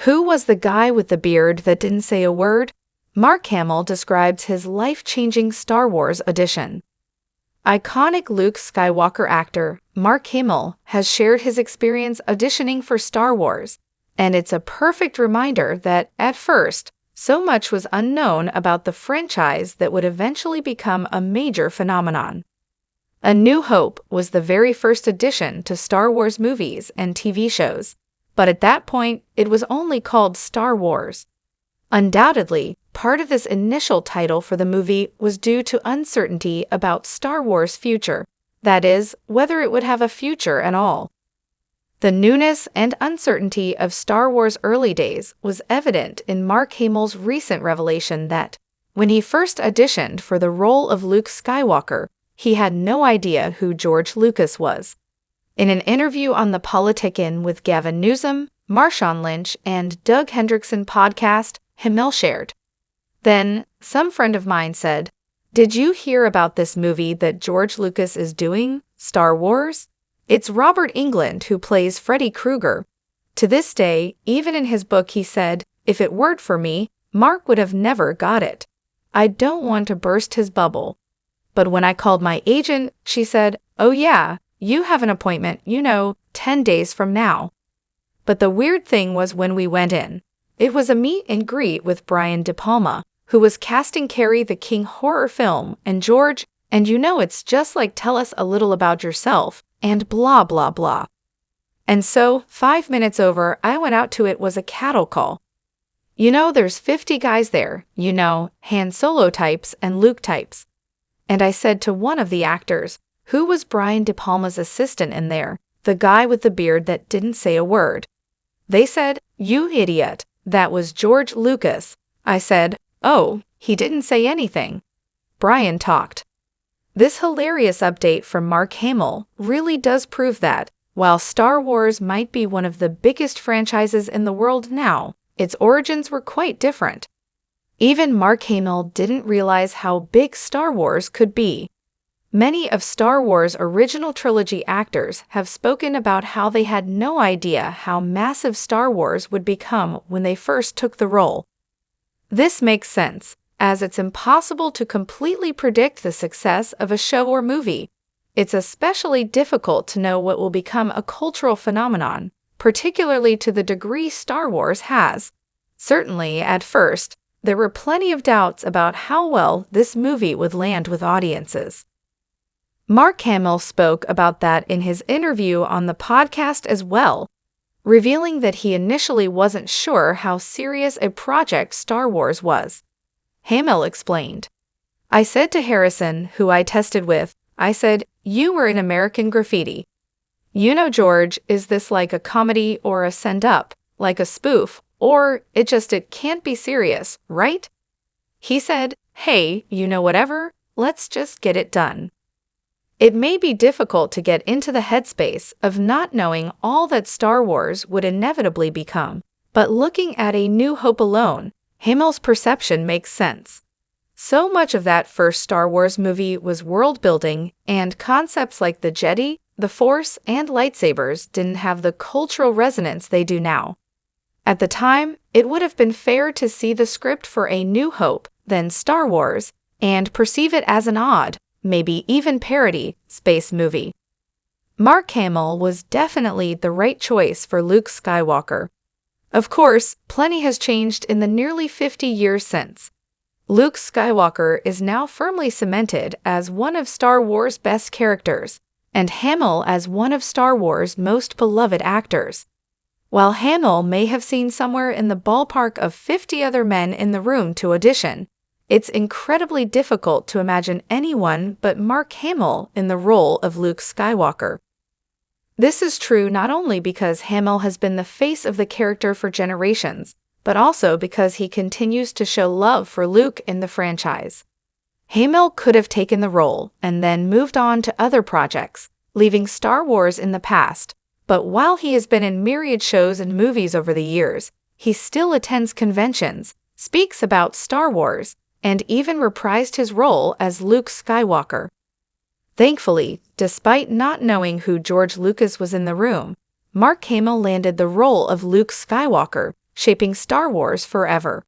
Who was the guy with the beard that didn't say a word? Mark Hamill describes his life-changing Star Wars audition. Iconic Luke Skywalker actor Mark Hamill has shared his experience auditioning for Star Wars, and it's a perfect reminder that, at first, so much was unknown about the franchise that would eventually become a major phenomenon. A New Hope was the very first addition to Star Wars movies and TV shows, but at that point, it was only called Star Wars. Undoubtedly, part of this initial title for the movie was due to uncertainty about Star Wars' future, that is, whether it would have a future at all. The newness and uncertainty of Star Wars' early days was evident in Mark Hamill's recent revelation that, when he first auditioned for the role of Luke Skywalker, he had no idea who George Lucas was. In an interview on The Politicon with Gavin Newsom, Marshawn Lynch, and Doug Hendrickson podcast, Hamill shared, "Then, some friend of mine said, 'Did you hear about this movie that George Lucas is doing, Star Wars? It's Robert Englund who plays Freddy Krueger.' To this day, even in his book he said, 'If it weren't for me, Mark would have never got it.' I don't want to burst his bubble. But when I called my agent, she said, 'Oh yeah, you have an appointment, 10 days from now.' But the weird thing was when we went in. It was a meet and greet with Brian De Palma, who was casting Carrie the King horror film, and George, and it's just like tell us a little about yourself, and blah blah blah. And so, 5 minutes over, I went out to it was a cattle call. There's 50 guys there, Han Solo types and Luke types. And I said to one of the actors, who was Brian De Palma's assistant in there, the guy with the beard that didn't say a word. They said, 'You idiot, that was George Lucas.' I said, 'Oh, he didn't say anything.' Brian talked." This hilarious update from Mark Hamill really does prove that, while Star Wars might be one of the biggest franchises in the world now, its origins were quite different. Even Mark Hamill didn't realize how big Star Wars could be. Many of Star Wars' original trilogy actors have spoken about how they had no idea how massive Star Wars would become when they first took the role. This makes sense, as it's impossible to completely predict the success of a show or movie. It's especially difficult to know what will become a cultural phenomenon, particularly to the degree Star Wars has. Certainly, at first, there were plenty of doubts about how well this movie would land with audiences. Mark Hamill spoke about that in his interview on the podcast as well, revealing that he initially wasn't sure how serious a project Star Wars was. Hamill explained, "I said to Harrison, who I tested with, I said, 'You were in American Graffiti. George, is this like a comedy or a send-up, like a spoof, or it can't be serious, right?' He said, 'Hey, whatever, let's just get it done.'" It may be difficult to get into the headspace of not knowing all that Star Wars would inevitably become, but looking at A New Hope alone, Hamill's perception makes sense. So much of that first Star Wars movie was world-building, and concepts like the Jedi, the Force, and lightsabers didn't have the cultural resonance they do now. At the time, it would have been fair to see the script for A New Hope, then Star Wars, and perceive it as an odd, maybe even parody, space movie. Mark Hamill was definitely the right choice for Luke Skywalker. Of course, plenty has changed in the nearly 50 years since. Luke Skywalker is now firmly cemented as one of Star Wars' best characters, and Hamill as one of Star Wars' most beloved actors. While Hamill may have seen somewhere in the ballpark of 50 other men in the room to audition, it's incredibly difficult to imagine anyone but Mark Hamill in the role of Luke Skywalker. This is true not only because Hamill has been the face of the character for generations, but also because he continues to show love for Luke in the franchise. Hamill could have taken the role and then moved on to other projects, leaving Star Wars in the past, but while he has been in myriad shows and movies over the years, he still attends conventions, speaks about Star Wars, and even reprised his role as Luke Skywalker. Thankfully, despite not knowing who George Lucas was in the room, Mark Hamill landed the role of Luke Skywalker, shaping Star Wars forever.